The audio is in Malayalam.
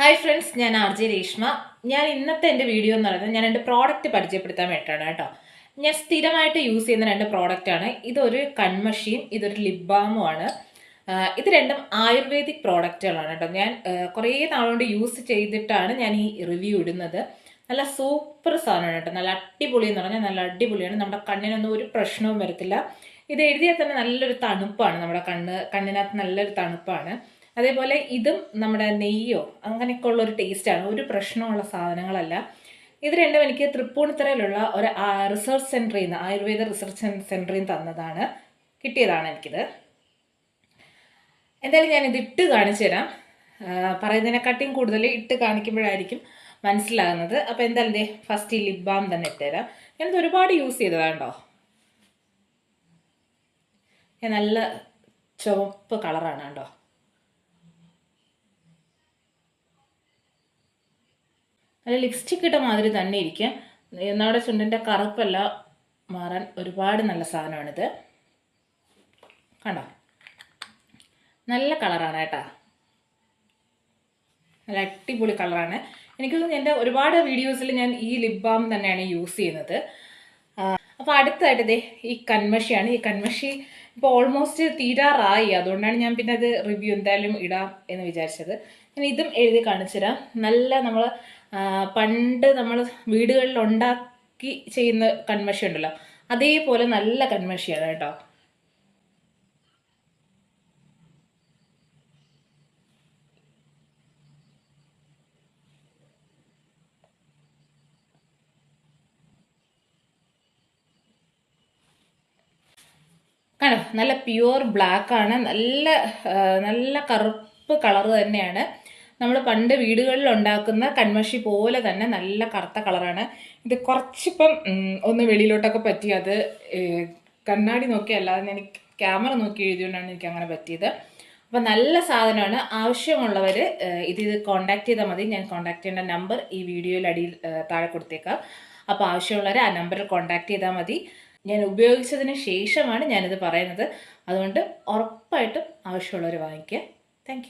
ഹായ് ഫ്രണ്ട്സ്, ഞാൻ ആർ ജെ രേഷ്മ. ഞാൻ ഇന്നത്തെ എൻ്റെ വീഡിയോ എന്ന് പറയുന്നത് ഞാൻ എൻ്റെ പ്രോഡക്റ്റ് പരിചയപ്പെടുത്താൻ വേണ്ടിയിട്ടാണ് കേട്ടോ. ഞാൻ സ്ഥിരമായിട്ട് യൂസ് ചെയ്യുന്ന രണ്ട് പ്രോഡക്റ്റാണ്. ഇതൊരു കൺമഷിയും ഇതൊരു ലിപ് ബാമും ആണ്. ഇത് രണ്ടും ആയുർവേദിക് പ്രോഡക്റ്റുകളാണ് കേട്ടോ. ഞാൻ കുറേ നാളുകൊണ്ട് യൂസ് ചെയ്തിട്ടാണ് ഞാൻ ഈ റിവ്യൂ ഇടുന്നത്. നല്ല സൂപ്പർ സാധനമാണ് കേട്ടോ. നല്ല അടിപൊളി എന്ന് പറഞ്ഞാൽ നല്ല അടിപൊളിയാണ്. നമ്മുടെ കണ്ണിനൊന്നും ഒരു പ്രശ്നവും വരത്തില്ല. ഇത് എഴുതിയാൽ തന്നെ നല്ലൊരു തണുപ്പാണ്. നമ്മുടെ കണ്ണിനകത്ത് നല്ലൊരു തണുപ്പാണ്. അതേപോലെ ഇതും നമ്മുടെ നെയ്യോ അങ്ങനെയൊക്കെ ഉള്ള ഒരു ടേസ്റ്റാണ്. ഒരു പ്രശ്നമുള്ള സാധനങ്ങളല്ല. ഇത് രണ്ടും എനിക്ക് തൃപ്പൂണിത്തുറയിലുള്ള ഒരു റിസർച്ച് സെൻറ്ററിൽ നിന്ന്, ആയുർവേദ റിസർച്ച് സെൻറ്ററിൽ നിന്ന് തന്നതാണ്, കിട്ടിയതാണ് എനിക്കിത്. എന്തായാലും ഞാനിത് ഇട്ട് കാണിച്ചു തരാം. പറയുന്നതിനെക്കാട്ടിയും കൂടുതൽ ഇട്ട് കാണിക്കുമ്പോഴായിരിക്കും മനസ്സിലാകുന്നത്. അപ്പോൾ എന്തായാലും ഫസ്റ്റ് ഈ ലിപ് ബാം തന്നെ ഇട്ടുതരാം. ഞാനിത് ഒരുപാട് യൂസ് ചെയ്തതാണ് കേട്ടോ. നല്ല ചുവപ്പ് കളറാണ് കേട്ടോ. നല്ല ലിപ്സ്റ്റിക് ഇട്ട മാതിരി തന്നെ ഇരിക്കും. നമ്മുടെ ചുണ്ടിൻ്റെ കറുപ്പെല്ലാം മാറാൻ ഒരുപാട് നല്ല സാധനമാണിത്. കണ്ടോ, നല്ല കളറാണ് കേട്ടോ. നല്ല അടിപൊളി കളറാണ്. എനിക്ക് തോന്നുന്നു എൻ്റെ ഒരുപാട് വീഡിയോസിൽ ഞാൻ ഈ ലിപ് ബാം തന്നെയാണ് യൂസ് ചെയ്യുന്നത്. അപ്പോൾ അടുത്തതായിട്ട് ഈ കൺമഷിയാണ്. ഈ കൺമഷി ഇപ്പോൾ ഓൾമോസ്റ്റ് തീരാറായി. അതുകൊണ്ടാണ് ഞാൻ പിന്നെ അത് റിവ്യൂ എന്തായാലും ഇടാം എന്ന് വിചാരിച്ചത്. ഞാൻ ഇതും എഴുതി കാണിച്ചു തരാം. നല്ല നമ്മൾ പണ്ട് നമ്മൾ വീടുകളിൽ ഉണ്ടാക്കി ചെയ്യുന്ന കൺമഷി ഉണ്ടല്ലോ, അതേപോലെ നല്ല കൺമഷിയാണ് കേട്ടോ. കണ്ടോ, നല്ല പ്യുവർ ബ്ലാക്ക് ആണ്. നല്ല നല്ല കറുപ്പ് കളർ തന്നെയാണ്. നമ്മൾ പണ്ട് വീടുകളിൽ ഉണ്ടാക്കുന്ന കൺമഷി പോലെ തന്നെ നല്ല കറുത്ത കളറാണ്. ഇത് കുറച്ചിപ്പം ഒന്ന് വെളിയിലോട്ടൊക്കെ പറ്റി. അത് കണ്ണാടി നോക്കി അല്ലാതെ ഞാൻ ക്യാമറ നോക്കി എഴുതിയോണ്ടാണ് എനിക്ക് അങ്ങനെ പറ്റിയത്. അപ്പം നല്ല സാധനമാണ്. ആവശ്യമുള്ളവർ ഇത് കോൺടാക്ട് ചെയ്താൽ മതി. ഞാൻ കോൺടാക്ട് ചെയ്യേണ്ട നമ്പർ ഈ വീഡിയോയിൽ അടിയിൽ താഴെ കൊടുത്തേക്കാം. അപ്പോൾ ആവശ്യമുള്ളവർ ആ നമ്പറിൽ കോൺടാക്ട് ചെയ്താൽ മതി. ഞാൻ ഉപയോഗിച്ചതിന് ശേഷമാണ് ഞാനിത് പറയുന്നത്. അതുകൊണ്ട് ഉറപ്പായിട്ടും ആവശ്യമുള്ളവർ വാങ്ങിക്കുക. താങ്ക്